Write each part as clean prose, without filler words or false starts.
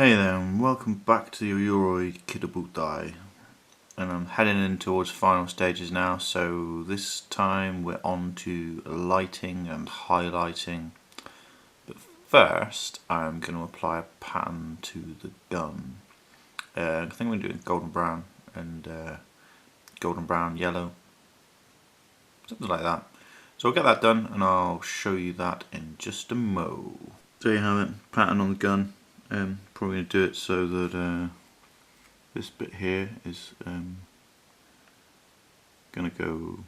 Hey there, and welcome back to the O-yoroi Kidobutai, and I'm heading in towards final stages now. So this time we're on to lighting and highlighting, but first I'm going to apply a pattern to the gun. I think we're doing golden brown and golden brown yellow, something like that. So I'll get that done and I'll show you that in just a mo. There you have it, pattern on the gun. Probably going to do it so that this bit here is going to go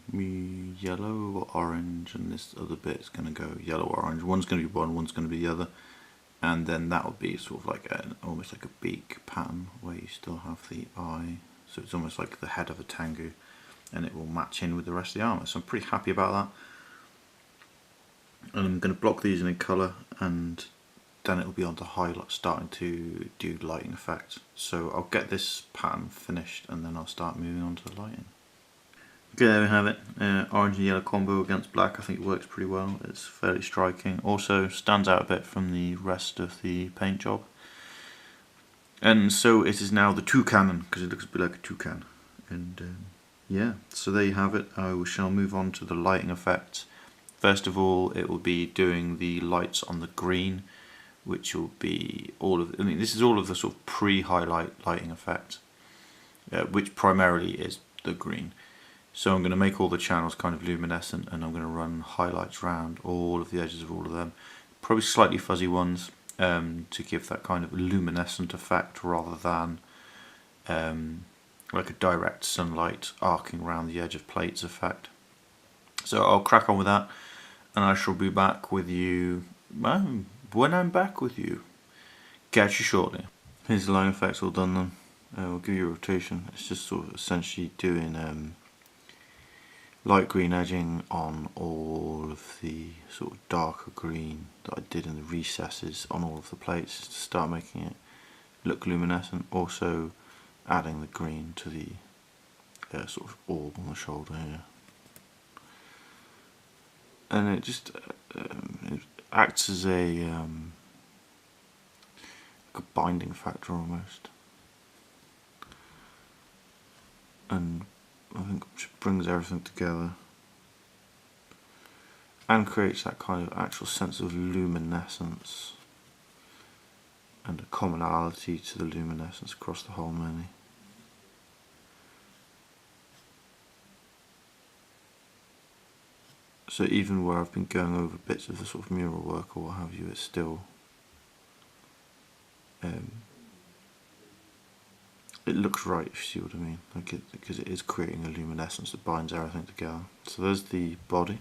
yellow or orange, and this other bit is going to go yellow or orange. One's going to be one, one's going to be the other, and then that will be sort of like almost like a beak pattern where you still have the eye, so it's almost like the head of a tango, and it will match in with the rest of the armour. So I'm pretty happy about that, and I'm going to block these in a colour, and then it will be on to highlight, starting to do lighting effects. So I'll get this pattern finished and then I'll start moving on to the lighting. Okay, there we have it. Orange and yellow combo against black. I think it works pretty well. It's fairly striking. Also stands out a bit from the rest of the paint job. And so it is now the toucan, because it looks a bit like a toucan. And yeah, so there you have it. I shall move on to the lighting effects. First of all, it will be doing the lights on the green, which will be this is all of the sort of pre-highlight lighting effect, which primarily is the green. So I'm going to make all the channels kind of luminescent, and I'm going to run highlights around all of the edges of all of them, probably slightly fuzzy ones, to give that kind of luminescent effect rather than like a direct sunlight arcing around the edge of plates effect. So I'll crack on with that, and I shall be back with you when I'm back with you. Catch you shortly. Here's the line effects all done then. We'll give you a rotation. It's just sort of essentially doing light green edging on all of the sort of darker green that I did in the recesses on all of the plates, just to start making it look luminescent. Also adding the green to the sort of orb on the shoulder here. And it just it acts as a binding factor almost, and I think it just brings everything together and creates that kind of actual sense of luminescence and a commonality to the luminescence across the whole mini. So even where I've been going over bits of the sort of mural work or what have you, it's still it looks right, if you see what I mean, because it is creating a luminescence that binds everything together. So there's the body.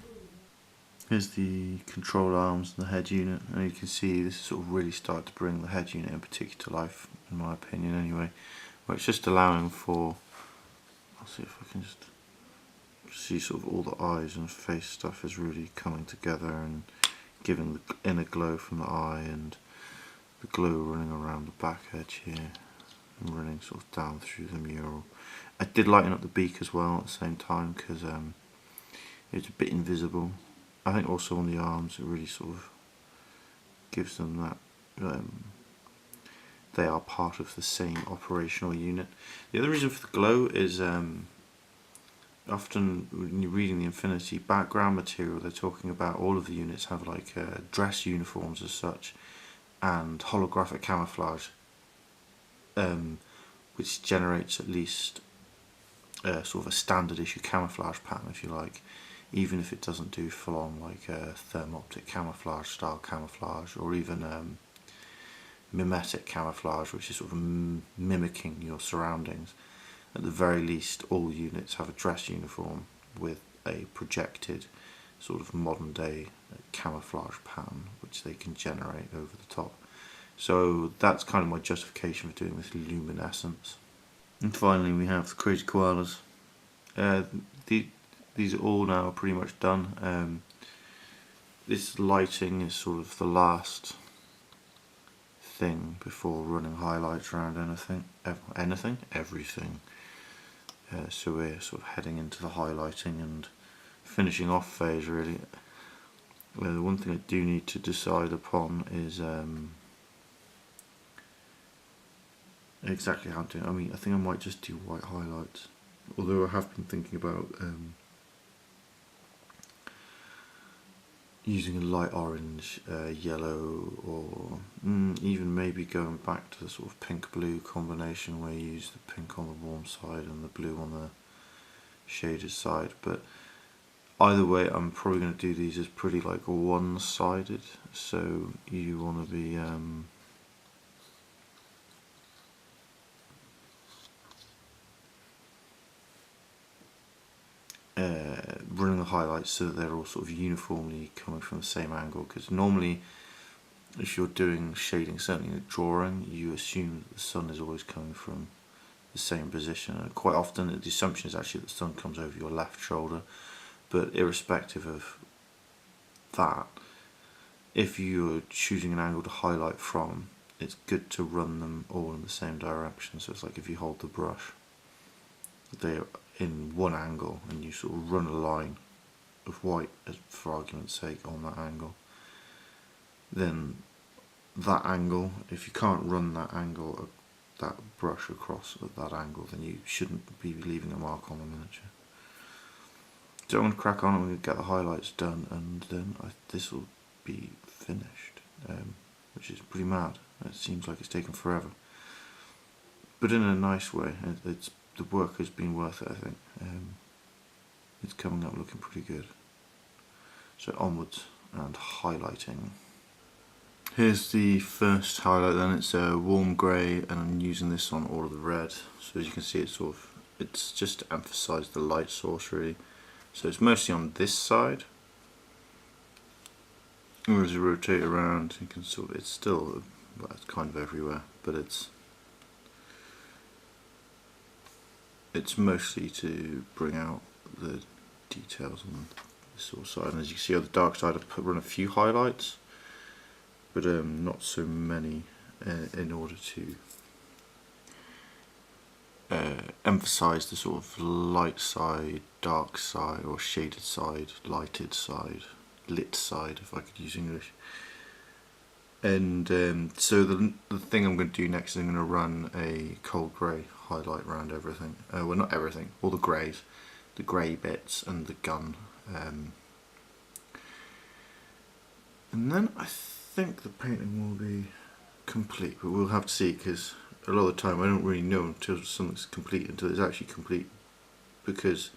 Here's the control arms and the head unit, and you can see this is sort of really started to bring the head unit in particular to life, in my opinion anyway, where it's just allowing for, I'll see if I can just see sort of all the eyes and face stuff is really coming together and giving the inner glow from the eye and the glow running around the back edge here and running sort of down through the mural. I did lighten up the beak as well at the same time because it's a bit invisible. I think also on the arms it really sort of gives them that they are part of the same operational unit. The other reason for the glow is often when you're reading the Infinity background material, they're talking about all of the units have like dress uniforms as such and holographic camouflage, which generates at least sort of a standard issue camouflage pattern, if you like, even if it doesn't do full on like thermoptic camouflage style camouflage, or even mimetic camouflage, which is sort of mimicking your surroundings. At the very least, all units have a dress uniform with a projected sort of modern day camouflage pattern which they can generate over the top. So that's kind of my justification for doing this luminescence. And finally we have the crazy koalas. These are all now pretty much done. This lighting is sort of the last thing before running highlights around everything. So we're sort of heading into the highlighting and finishing off phase really. The one thing I do need to decide upon is exactly how to do it. I mean, I think I might just do white highlights, although I have been thinking about using a light orange, yellow, or even maybe going back to the sort of pink-blue combination where you use the pink on the warm side and the blue on the shaded side. But either way, I'm probably going to do these as pretty like one-sided, so you want to be running the highlights so that they're all sort of uniformly coming from the same angle, because normally if you're doing shading, certainly in a drawing, you assume that the sun is always coming from the same position, and quite often the assumption is actually that the sun comes over your left shoulder. But irrespective of that, if you're choosing an angle to highlight from, it's good to run them all in the same direction. So it's like if you hold the brush, they're in one angle and you sort of run a line of white, for argument's sake, on that angle, then that angle, if you can't run that angle, that brush across at that angle, then you shouldn't be leaving a mark on the miniature. So I'm going to crack on, I'm going to get the highlights done, and then this will be finished, which is pretty mad. It seems like it's taken forever, but in a nice way. The work has been worth it, I think. It's coming up looking pretty good. So onwards and highlighting. Here's the first highlight then. It's a warm grey, and I'm using this on all of the red. So as you can see, it's just to emphasise the light source really. So it's mostly on this side. And as you rotate around, you can it's still, well, it's kind of everywhere, but it's mostly to bring out the details on this sort of side. And as you can see on the dark side, I've run a few highlights, but not so many, in order to emphasize the sort of light side, dark side, or shaded side, lighted side, lit side, if I could use English. And so the thing I'm going to do next is I'm going to run a cold grey highlight around everything. Well, not everything, all the greys, the grey bits and the gun. And then I think the painting will be complete, but we'll have to see, because a lot of the time I don't really know until something's complete, until it's actually complete, because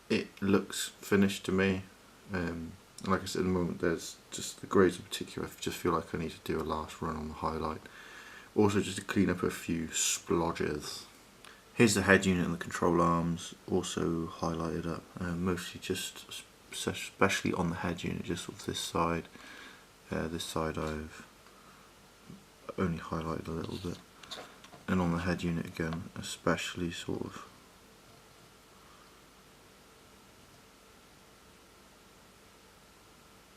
it looks finished to me. Like I said, at the moment there's just the greys in particular, I just feel like I need to do a last run on the highlight. Also just to clean up a few splodges. Here's the head unit and the control arms, also highlighted up, mostly just, especially on the head unit, just sort of this side. This side I've only highlighted a little bit, and on the head unit again, especially sort of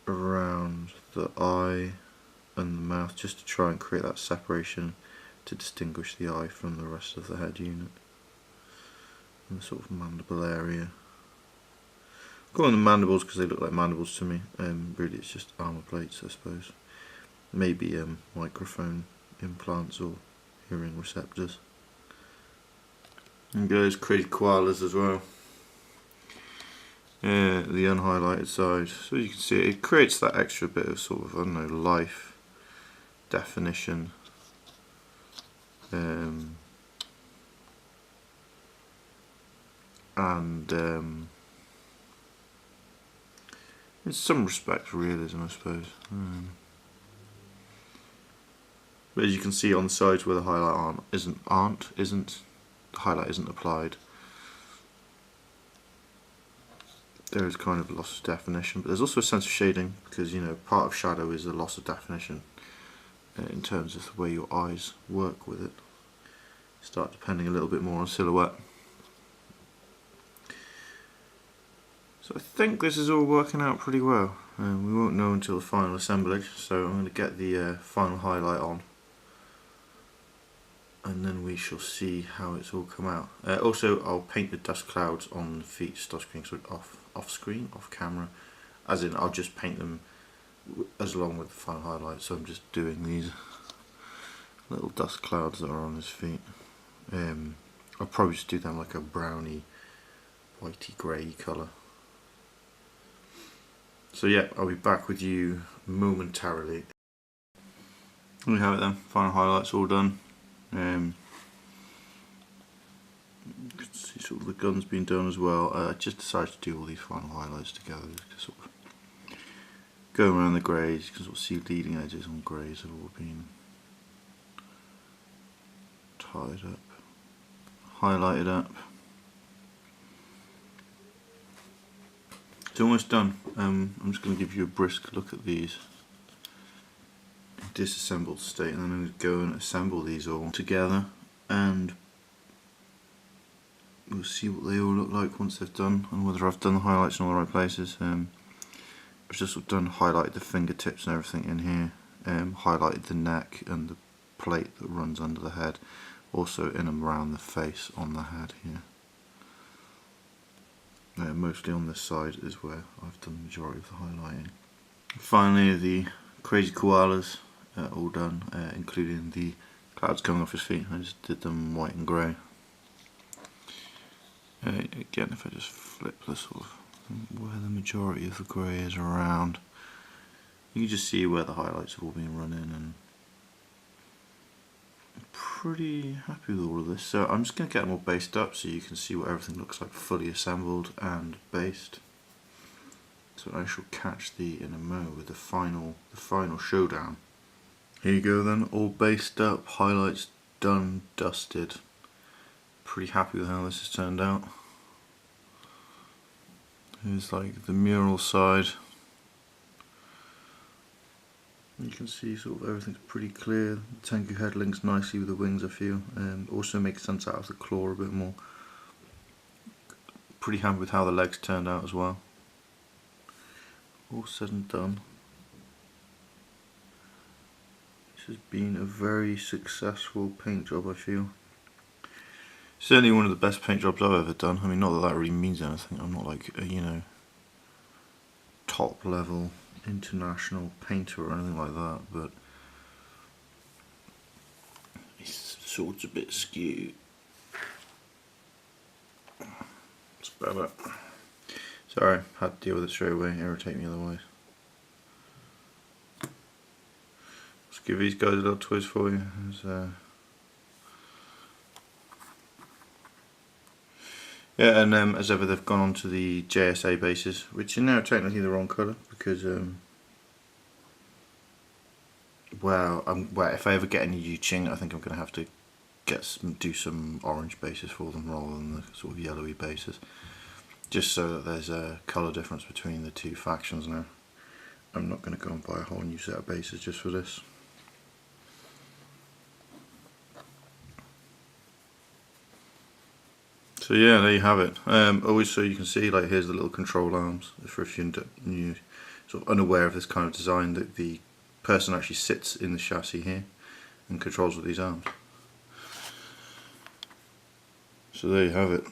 around the eye and the mouth, just to try and create that separation to distinguish the eye from the rest of the head unit, and the sort of mandible area. I'm calling them mandibles because they look like mandibles to me. Really it's just armour plates, I suppose. Maybe microphone implants or hearing receptors. And there's crazy koalas as well. The unhighlighted side. So you can see it creates that extra bit of sort of, I don't know, life, definition. And in some respects realism, I suppose. But as you can see on the sides where the highlight the highlight isn't applied, there is kind of a loss of definition, but there's also a sense of shading, because part of shadow is a loss of definition in terms of the way your eyes work with it. Start depending a little bit more on silhouette. So I think this is all working out pretty well. We won't know until the final assemblage, so I'm going to get the final highlight on, and then we shall see how it's all come out. Also, I'll paint the dust clouds on the feet just off camera, as in I'll just paint them as along with the final highlight. So I'm just doing these little dust clouds that are on his feet. I'll probably just do them like a browny, whitey grey colour. So yeah, I'll be back with you momentarily. There we have it then, final highlights all done. You can see sort of the guns being done as well. I just decided to do all these final highlights together, just sort of going around the greys. You can sort of see leading edges on greys have all been tied up, highlighted up. It's almost done. I'm just going to give you a brisk look at these disassembled state, and then I'm going to go and assemble these all together, and we'll see what they all look like once they've done, and whether I've done the highlights in all the right places. I've just sort of done highlighted the fingertips and everything in here, highlighted the neck and the plate that runs under the head, also in and around the face on the head here. Mostly on this side is where I've done the majority of the highlighting. Finally, the crazy koalas all done, including the clouds coming off his feet. I just did them white and grey. Again, if I just flip the sort of where the majority of the grey is around, you can just see where the highlights have all been run in, and I'm pretty happy with all of this. So I'm just going to get them all based up so you can see what everything looks like fully assembled and based. So I shall catch thee in a mo with the final showdown. Here you go then, all based up, highlights done, dusted. Pretty happy with how this has turned out. Here's like the mural side. You can see sort of everything's pretty clear. The Tengu head links nicely with the wings, I feel. Also makes sense out of the claw a bit more. Pretty happy with how the legs turned out as well. All said and done, this has been a very successful paint job, I feel. Certainly one of the best paint jobs I've ever done. I mean, not that that really means anything. I'm not like a, you know, top level international painter or anything like that, but it's sort of a bit skewed. It's better. Sorry, had to deal with it straight away, irritate me otherwise. Let's give these guys a little twist for you. Yeah, and as ever they've gone on to the JSA bases, which are now technically the wrong colour because, well, if I ever get any Yuching, I think I'm going to have to do some orange bases for them rather than the sort of yellowy bases, just so that there's a colour difference between the two factions now. I'm not going to go and buy a whole new set of bases just for this. So yeah, there you have it. Always so you can see, like, here's the little control arms. For if you're sort of unaware of this kind of design, that the person actually sits in the chassis here and controls with these arms. So there you have it.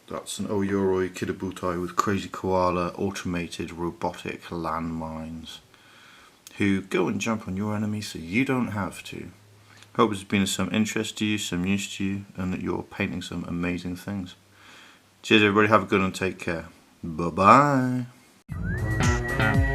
That's an O-yoroi Kidobutai with crazy koala automated robotic landmines who go and jump on your enemy so you don't have to. Hope this has been of some interest to you, some use to you, and that you're painting some amazing things. Cheers everybody, have a good one, take care. Bye bye.